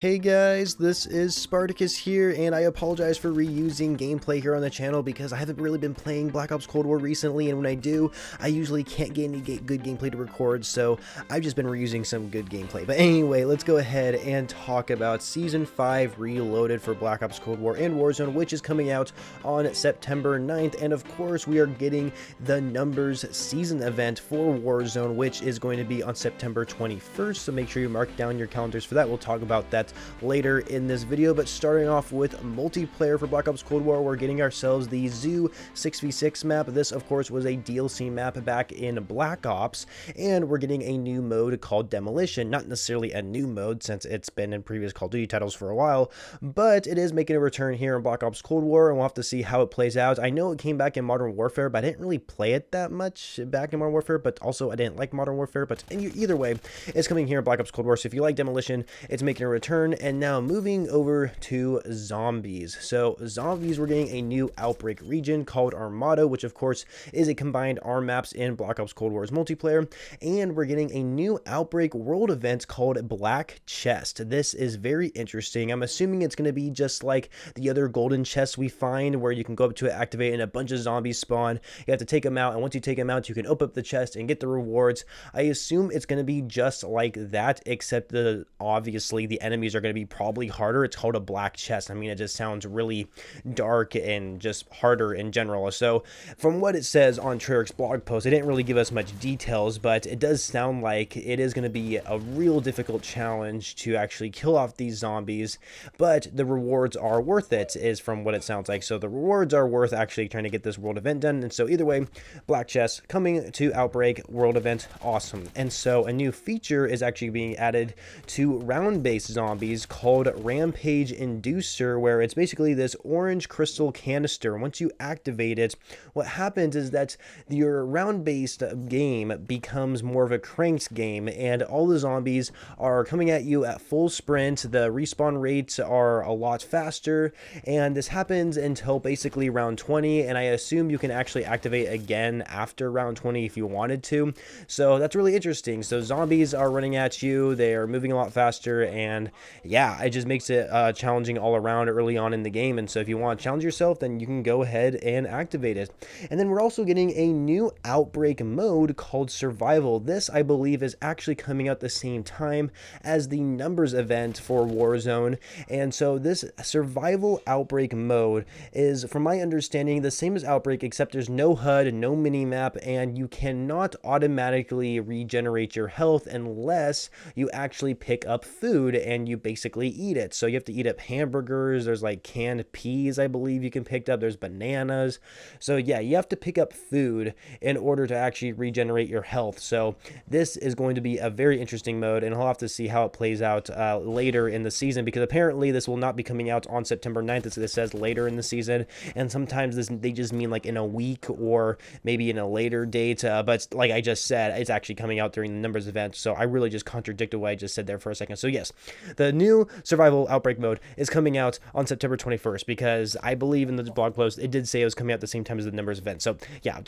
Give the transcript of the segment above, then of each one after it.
Hey guys, this is Spartacus here, and I apologize for reusing gameplay here on the channel because I haven't really been playing Black Ops Cold War recently, and when I do, I usually can't get any good gameplay to record, so I've just been reusing some good gameplay. But anyway, let's go ahead and talk about Season 5 Reloaded for Black Ops Cold War and Warzone, which is coming out on September 9th, and of course, we are getting the Numbers Season event for Warzone, which is going to be on September 21st, so make sure you mark down your calendars for that. We'll talk about that later in this video. But starting off with multiplayer for Black Ops Cold War, we're getting ourselves the Zoo 6v6 map. This of course was a DLC map back in Black Ops, and we're getting a new mode called Demolition. Not necessarily a new mode since it's been in previous Call of Duty titles for a while, but it is making a return here in Black Ops Cold War, and we'll have to see how it plays out. I know it came back in Modern Warfare, but I didn't really play it that much back in Modern Warfare, but also I didn't like Modern Warfare. But either way, it's coming here in Black Ops Cold War, so if you like Demolition, it's making a return. And now moving over to Zombies. So Zombies, we're getting a new Outbreak region called Armada, which of course is a combined ARM maps in Black Ops Cold War's multiplayer, and we're getting a new Outbreak world event called Black Chest. This is very interesting. I'm assuming it's going to be just like the other golden chests we find, where you can go up to it, activate, and a bunch of zombies spawn. You have to take them out, and once you take them out, you can open up the chest and get the rewards. I assume it's going to be just like that, except obviously the enemies are going to be probably harder. It's called a Black Chest. I mean, it just sounds really dark and just harder in general. So from what it says on Treyarch's blog post, it didn't really give us much details, but it does sound like it is going to be a real difficult challenge to actually kill off these zombies, but the rewards are worth it, is from what it sounds like. So the rewards are worth actually trying to get this world event done. And so either way, Black Chest coming to Outbreak world event, awesome. And so a new feature is actually being added to round-based zombies called Rampage Inducer, where it's basically this orange crystal canister. Once you activate it, what happens is that your round-based game becomes more of a cranked game, and all the zombies are coming at you at full sprint. The respawn rates are a lot faster, and this happens until basically round 20, and I assume you can actually activate again after round 20 if you wanted to. So that's really interesting. So zombies are running at you, they are moving a lot faster, and yeah, it just makes it challenging all around early on in the game. And so if you want to challenge yourself, then you can go ahead and activate it. And then we're also getting a new Outbreak mode called Survival. This, I believe, is actually coming out the same time as the Numbers event for Warzone. And so this Survival Outbreak mode is, from my understanding, the same as Outbreak, except there's no HUD, no minimap, and you cannot automatically regenerate your health unless you actually pick up food and you basically eat it. So you have to eat up hamburgers. There's like canned peas, I believe you can pick up. There's bananas. So yeah, you have to pick up food in order to actually regenerate your health. So this is going to be a very interesting mode, and I'll have to see how it plays out later in the season, because apparently this will not be coming out on September 9th. It says later in the season, and sometimes they just mean like in a week or maybe in a later date. But like I just said, it's actually coming out during the Numbers event. So I really just contradicted what I just said there for a second. So yes, the new Survival Outbreak mode is coming out on September 21st, because I believe in the blog post it did say it was coming out at the same time as the Numbers event. So yeah.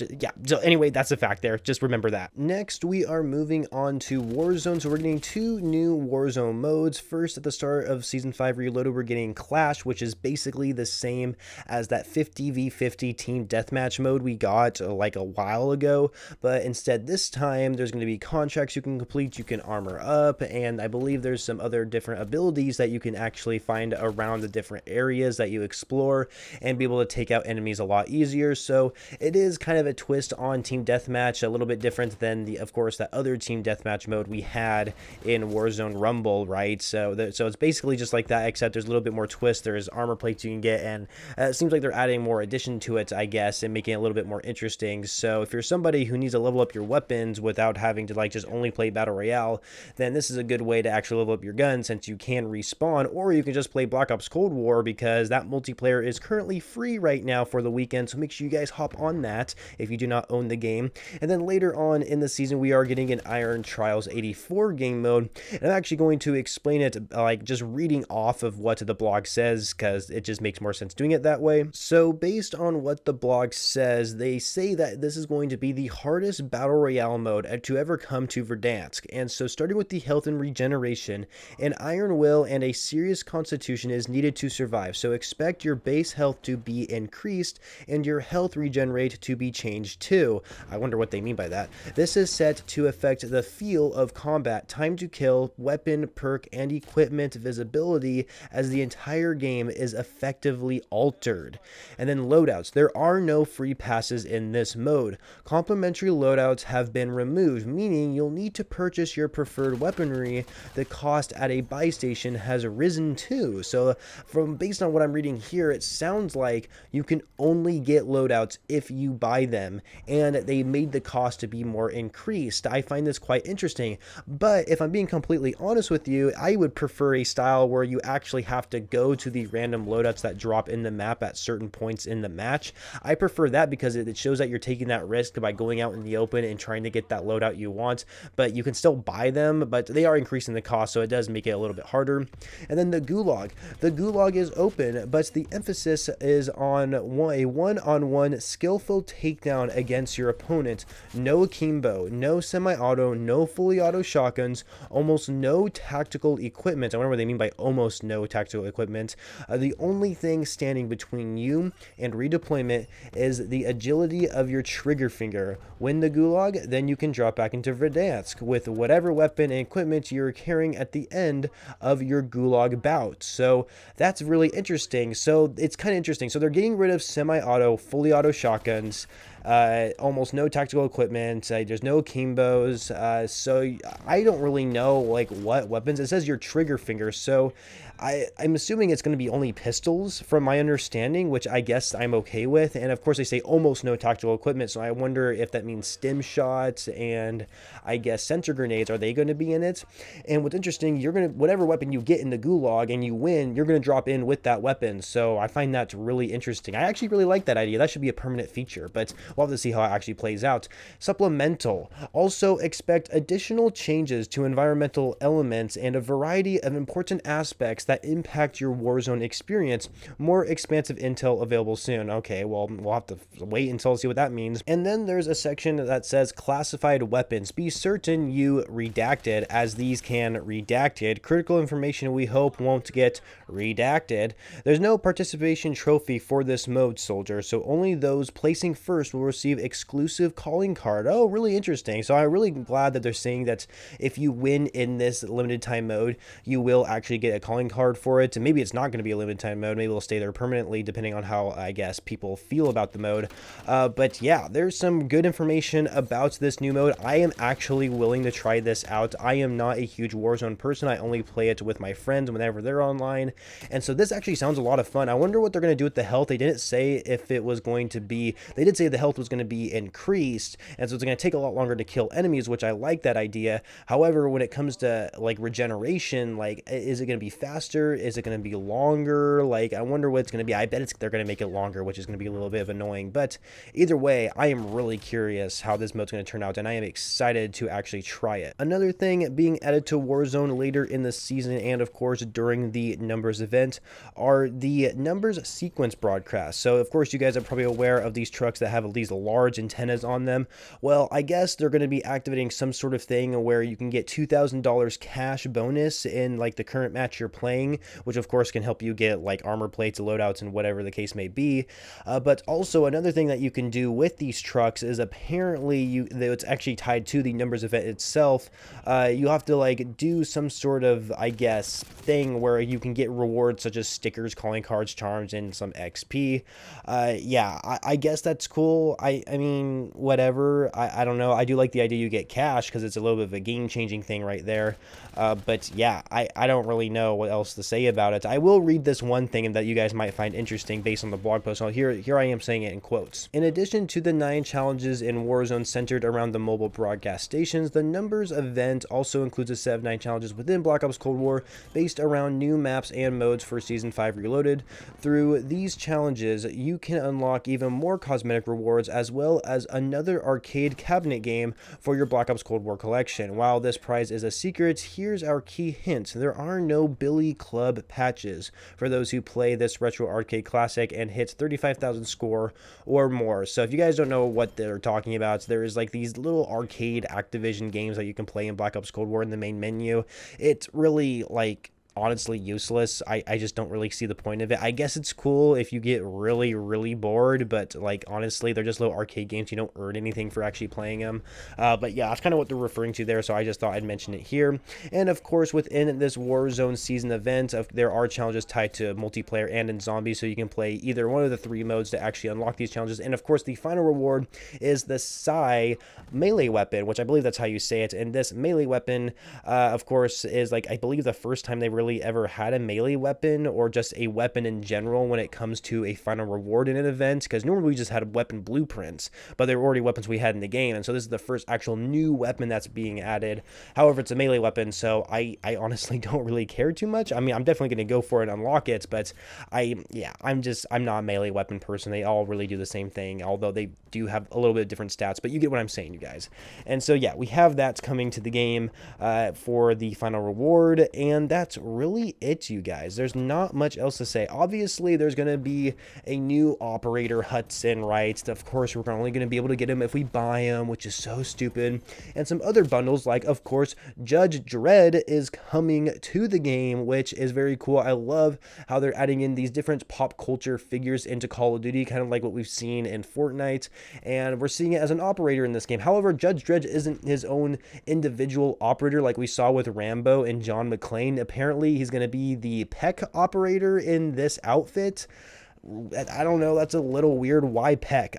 So anyway, that's a fact there. Just remember that. Next, we are moving on to Warzone. So we're getting two new Warzone modes. First, at the start of Season 5 Reloaded, we're getting Clash, which is basically the same as that 50v50 team deathmatch mode we got like a while ago, but instead this time there's going to be contracts you can complete, you can armor up, and I believe there's some other different abilities that you can actually find around the different areas that you explore and be able to take out enemies a lot easier. So it is kind of a twist on team deathmatch, a little bit different than of course that other team deathmatch mode we had in Warzone Rumble, right? So it's basically just like that, except there's a little bit more twist. There's armor plates you can get, and it seems like they're adding more addition to it, I guess, and making it a little bit more interesting. So if you're somebody who needs to level up your weapons without having to like just only play Battle Royale, then this is a good way to actually level up your gun, since you can respawn, or you can just play Black Ops Cold War, because that multiplayer is currently free right now for the weekend. So make sure you guys hop on that if you do not own the game. And then later on in the season, we are getting an Iron Trials 84 game mode, and I'm actually going to explain it like just reading off of what the blog says, because it just makes more sense doing it that way. So based on what the blog says, they say that this is going to be the hardest Battle Royale mode to ever come to Verdansk. And so starting with the health and regeneration, an Iron iron will and a serious constitution is needed to survive, so expect your base health to be increased and your health regenerate to be changed too. I wonder what they mean by that. This is set to affect the feel of combat, time to kill, weapon, perk, and equipment visibility as the entire game is effectively altered. And then loadouts. There are no free passes in this mode. Complementary loadouts have been removed, meaning you'll need to purchase your preferred weaponry. The cost at a buy station has risen too. So based on what I'm reading here, it sounds like you can only get loadouts if you buy them, and they made the cost to be more increased. I find this quite interesting, but if I'm being completely honest with you, I would prefer a style where you actually have to go to the random loadouts that drop in the map at certain points in the match. I prefer that because it shows that you're taking that risk by going out in the open and trying to get that loadout you want, but you can still buy them, but they are increasing the cost, so it does make it a little bit harder. And then the gulag. The gulag is open, but the emphasis is on a one-on-one skillful takedown against your opponent. No akimbo, no semi-auto, no fully auto shotguns, almost no tactical equipment. I wonder what they mean by almost no tactical equipment. The only thing standing between you and redeployment is the agility of your trigger finger. Win the gulag, then you can drop back into Verdansk with whatever weapon and equipment you're carrying at the end of your gulag bout. So that's really interesting. So it's kind of interesting. So they're getting rid of semi-auto, fully auto shotguns, almost no tactical equipment, there's no akimbos, so I don't really know like what weapons. It says your trigger finger, so I'm assuming it's going to be only pistols from my understanding, which I guess I'm okay with. And of course they say almost no tactical equipment, so I wonder if that means stim shots and I guess center grenades, are they going to be in it? And what's interesting, you're going to, whatever weapon you get in the gulag and you win, you're going to drop in with that weapon. So I find that really interesting. I actually really like that idea. That should be a permanent feature, but we'll have to see how it actually plays out. Supplemental. Also expect additional changes to environmental elements and a variety of important aspects that impact your Warzone experience. More expansive intel available soon. Okay, well, we'll have to wait until see what that means. And then there's a section that says classified weapons. Be certain you redacted, as these can redacted. Critical information we hope won't get redacted. There's no participation trophy for this mode, soldier, so only those placing first will receive exclusive calling card. Oh, really interesting. So I'm really glad that they're saying that if you win in this limited time mode, you will actually get a calling card for it. And maybe it's not going to be a limited time mode. Maybe it'll stay there permanently, depending on how, I guess, people feel about the mode. But yeah, there's some good information about this new mode. I am actually willing to try this out. I am not a huge Warzone person. I only play it with my friends whenever they're online. And so this actually sounds a lot of fun. I wonder what they're going to do with the health. They didn't say if it was going to be, they did say the health was going to be increased, and so it's going to take a lot longer to kill enemies, which I like that idea. However, when it comes to like regeneration, like, is it going to be faster? Is it going to be longer? Like, I wonder what it's going to be. I bet they're going to make it longer, which is going to be a little bit of annoying, but either way, I am really curious how this mode's going to turn out, and I am excited to actually try it. Another thing being added to Warzone later in the season, and of course during the numbers event, are the numbers sequence broadcasts. So of course you guys are probably aware of these trucks that have these large antennas on them. Well, I guess they're going to be activating some sort of thing where you can get $2,000 cash bonus in like the current match you're playing, which of course can help you get like armor plates, loadouts, and whatever the case may be. But also another thing that you can do with these trucks is apparently it's actually tied to the numbers event itself. You have to like do some sort of, I guess, thing where you can get rewards such as stickers, calling cards, charms, and some XP. Yeah, I guess that's cool. I mean, whatever. I don't know. I do like the idea you get cash because it's a little bit of a game-changing thing right there. But yeah, I don't really know what else to say about it. I will read this one thing that you guys might find interesting based on the blog post. So here I am saying it in quotes. In addition to the 9 challenges in Warzone centered around the mobile broadcast stations, the numbers event also includes a set of 9 challenges within Black Ops Cold War based around new maps and modes for Season 5 Reloaded. Through these challenges, you can unlock even more cosmetic rewards as well as another arcade cabinet game for your Black Ops Cold War collection. While this prize is a secret, here's our key hint. There are no Billy Club patches for those who play this retro arcade classic and hit 35,000 score or more. So if you guys don't know what they're talking about, there is like these little arcade Activision games that you can play in Black Ops Cold War in the main menu. It's really like honestly useless. I just don't really see the point of it. I guess it's cool if you get really, really bored, but like honestly, they're just little arcade games. You don't earn anything for actually playing them. But yeah, that's kind of what they're referring to there, so I just thought I'd mention it here. And of course, within this Warzone season event, there are challenges tied to multiplayer and in zombies, so you can play either one of the 3 modes to actually unlock these challenges. And of course, the final reward is the Psy melee weapon, which I believe that's how you say it. And this melee weapon, of course, is like, I believe the first time they really ever had a melee weapon, or just a weapon in general when it comes to a final reward in an event, because normally we just had weapon blueprints, but they were already weapons we had in the game. And so this is the first actual new weapon that's being added. However, it's a melee weapon, so I honestly don't really care too much. I mean, I'm definitely going to go for it and unlock it, but I'm not a melee weapon person. They all really do the same thing, although they do have a little bit of different stats, but you get what I'm saying, you guys. And so yeah, we have that coming to the game for the final reward, and that's really it, you guys. There's not much else to say. Obviously, there's going to be a new operator, Hudson, right? Of course, we're only going to be able to get him if we buy him, which is so stupid. And some other bundles, like, of course, Judge Dredd is coming to the game, which is very cool. I love how they're adding in these different pop culture figures into Call of Duty, kind of like what we've seen in Fortnite, and we're seeing it as an operator in this game. However, Judge Dredd isn't his own individual operator like we saw with Rambo and John McClane. Apparently, he's going to be the Peck operator in this outfit. I don't know, that's a little weird. Why Peck?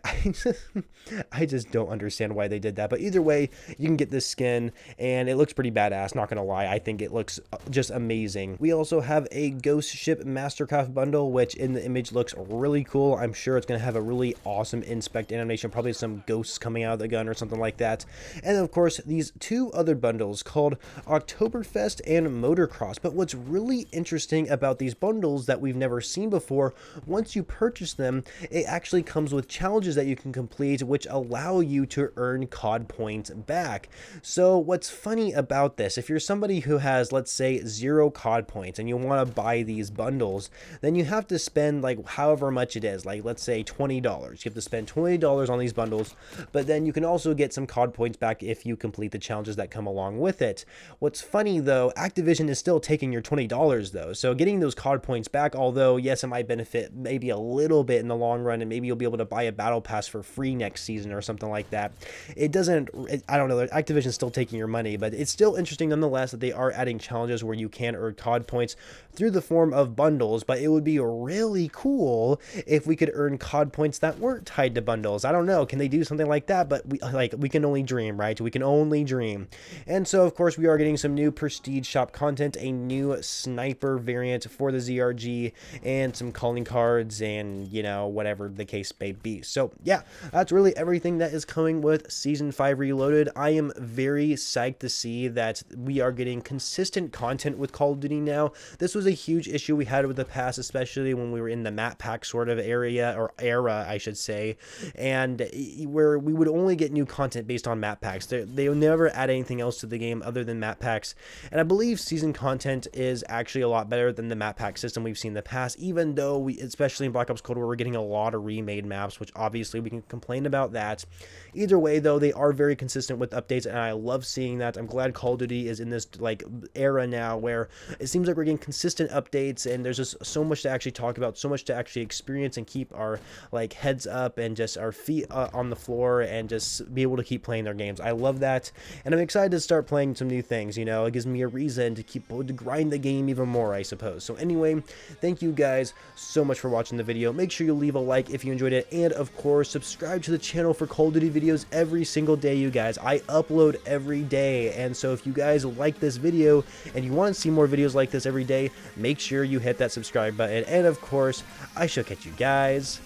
I just don't understand why they did that. But either way, you can get this skin, and it looks pretty badass, not gonna lie. I think it looks just amazing. We also have a Ghost Ship Mastercraft bundle, which in the image looks really cool. I'm sure it's gonna have a really awesome inspect animation, probably some ghosts coming out of the gun or something like that. And of course, these 2 other bundles called Oktoberfest and Motocross. But what's really interesting about these bundles that we've never seen before, once you purchase them, it actually comes with challenges that you can complete, which allow you to earn COD points back. So what's funny about this, if you're somebody who has, let's say, 0 COD points and you want to buy these bundles, then you have to spend like however much it is, like let's say $20. You have to spend $20 on these bundles, but then you can also get some COD points back if you complete the challenges that come along with it. What's funny though, Activision is still taking your $20 though, so getting those COD points back, although yes, it might benefit maybe a little bit in the long run, and maybe you'll be able to buy a battle pass for free next season or something like that. It doesn't, I don't know, Activision's still taking your money, but it's still interesting nonetheless that they are adding challenges where you can earn COD points through the form of bundles. But it would be really cool if we could earn COD points that weren't tied to bundles. I don't know, can they do something like that? But we can only dream, right? We can only dream. And so of course we are getting some new Prestige Shop content, a new sniper variant for the ZRG, and some calling cards, and you know, whatever the case may be. So yeah, that's really everything that is coming with Season 5 Reloaded. I am very psyched to see that we are getting consistent content with Call of Duty now. This was a huge issue we had with the past, especially when we were in the map pack sort of area, or era I should say, and where we would only get new content based on map packs. They will never add anything else to the game other than map packs, and I believe season content is actually a lot better than the map pack system we've seen in the past, even though we, especially in Black Ops Cold War, we're getting a lot of remade maps, which obviously we can complain about that. Either way though, they are very consistent with updates, and I love seeing that. I'm glad Call of Duty is in this like era now where it seems like we're getting consistent updates, and there's just so much to actually talk about, so much to actually experience and keep our like heads up and just our feet on the floor and just be able to keep playing their games. I love that, and I'm excited to start playing some new things. You know, it gives me a reason to keep to grind the game even more, I suppose. So anyway, thank you guys so much for watching the video. Make sure you leave a like if you enjoyed it, and of course subscribe to the channel for Call of Duty videos every single day, you guys. I upload every day, and so if you guys like this video and you want to see more videos like this every day, make sure you hit that subscribe button, and of course I shall catch you guys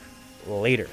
later.